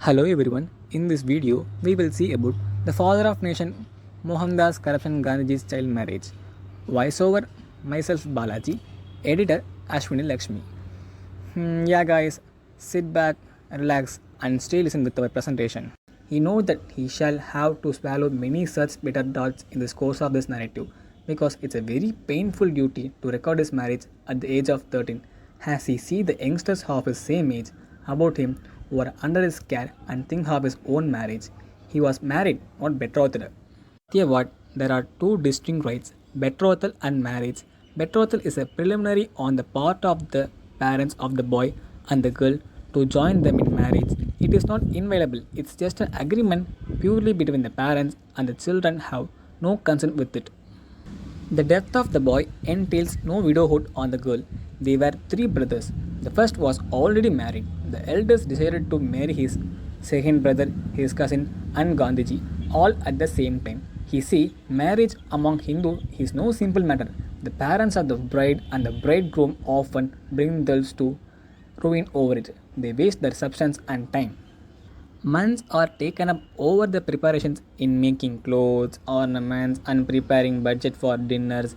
Hello everyone. In this video, we will see about the father of nation Mohandas Karapchan Gandhiji's child marriage. Voiceover myself Balaji, editor Aswini Lakshmi. Yeah guys, sit back, relax and stay listen with our presentation. He knows that he shall have to swallow many such bitter thoughts in the course of this narrative because it's a very painful duty to record his marriage at the age of 13 as he see the youngsters of his same age about him who are under his care and think of his own marriage. He was married, not betrothed. Here what? There are two distinct rites, betrothal and marriage. Betrothal is a preliminary on the part of the parents of the boy and the girl to join them in marriage. It is not inviolable, it's just an agreement purely between the parents and the children have no consent with it. The death of the boy entails no widowhood on the girl. They were three brothers. The first was already married. The eldest decided to marry his second brother, his cousin, and Gandhiji, all at the same time. He see, marriage among Hindus is no simple matter. The parents of the bride and the bridegroom often bring themselves to ruin over it. They waste their substance and time. Months are taken up over the preparations in making clothes, ornaments, and preparing budget for dinners.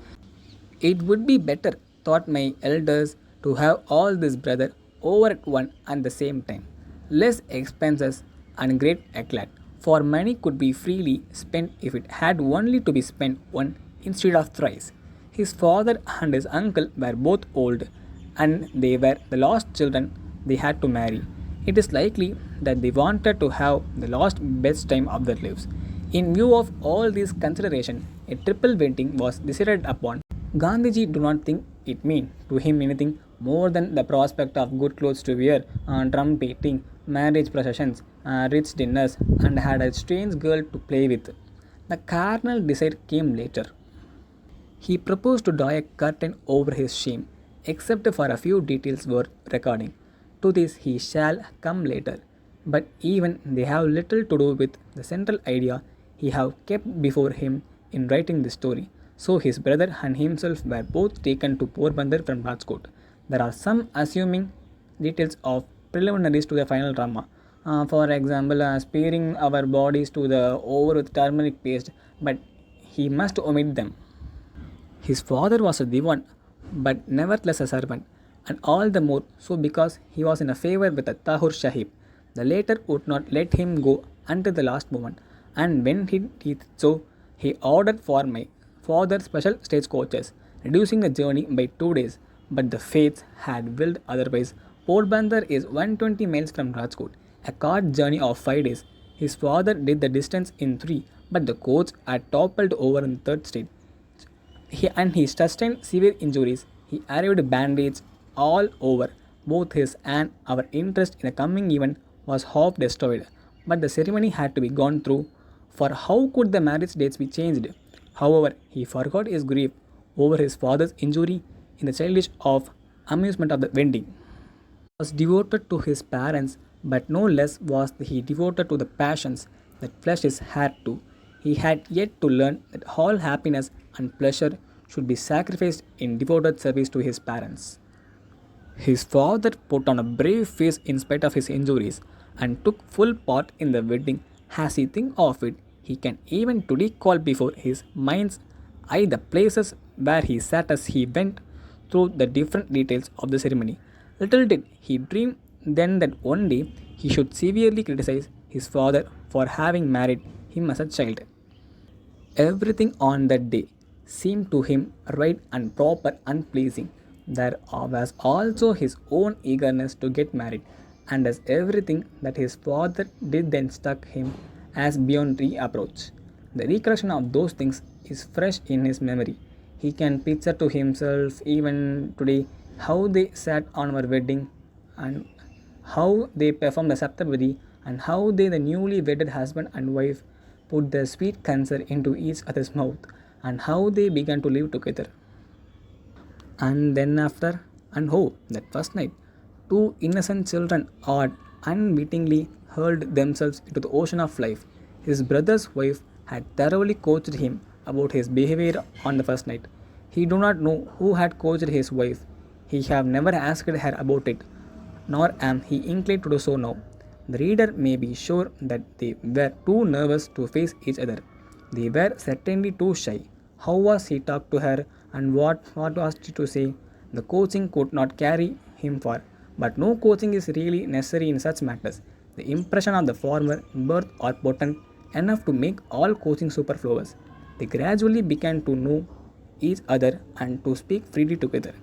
It would be better, thought my elders, to have all this brother over at one and the same time. Less expenses and great eclat, for money could be freely spent if it had only to be spent one instead of thrice. His father and his uncle were both old, and they were the last children they had to marry. It is likely that they wanted to have the last best time of their lives. In view of all these considerations, a triple wedding was decided upon. Gandhiji do not think it mean to him anything more than the prospect of good clothes to wear, drum beating, marriage processions, rich dinners, and had a strange girl to play with. The carnal desire came later. He proposed to draw a curtain over his shame, except for a few details worth recording. To this he shall come later, but even they have little to do with the central idea he have kept before him in writing this story. So his brother and himself were both taken to Porbandar from Rajkot. There are some assuming details of preliminaries to the final drama. For example, spearing our bodies to the over with turmeric paste, but he must omit them. His father was a divan, but nevertheless a servant, and all the more so because he was in a favor with the Tahur Sahib. The latter would not let him go until the last moment, and when he did so, he ordered for my father special stage coaches, reducing the journey by 2 days. But the fates had willed otherwise. Porbandar is 120 miles from Rajkot, a cart journey of 5 days. His father did the distance in three, but the coach had toppled over in the third stage. He sustained severe injuries. He arrived bandaged all over both his and our interest in the coming event was half destroyed. But the ceremony had to be gone through, for how could the marriage dates be changed? However, he forgot his grief over his father's injury in the childish of amusement of the wedding. He was devoted to his parents, but no less was he devoted to the passions that flesh is heir to. He had yet to learn that all happiness and pleasure should be sacrificed in devoted service to his parents. His father put on a brave face in spite of his injuries and took full part in the wedding. As he think of it, he can even today call before his mind's eye the places where he sat as he went through the different details of the ceremony. Little did he dream then that one day he should severely criticize his father for having married him as a child. Everything on that day seemed to him right and proper and pleasing. There was also his own eagerness to get married, and as everything that his father did then struck him as beyond reapproach. The recollection of those things is fresh in his memory. He can picture to himself even today how they sat on our wedding and how they performed the Saptabadi and how they, the newly wedded husband and wife, put their sweet consent into each other's mouth and how they began to live together. And then after, and oh, that first night, two innocent children had unwittingly hurled themselves into the ocean of life. His brother's wife had thoroughly coached him about his behavior on the first night. He do not know who had coached his wife. He have never asked her about it, nor am he inclined to do so now. The reader may be sure that they were too nervous to face each other. They were certainly too shy. How was he talked to her and what was he to say? The coaching could not carry him far, but no coaching is really necessary in such matters. The impression of the former birth are potent enough to make all coaching superfluous. They gradually began to know each other and to speak freely together.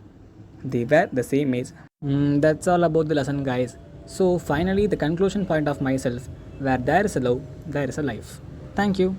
They were the same age. That's all about the lesson, guys. So, finally, the conclusion point of myself where there is a love, there is a life. Thank you.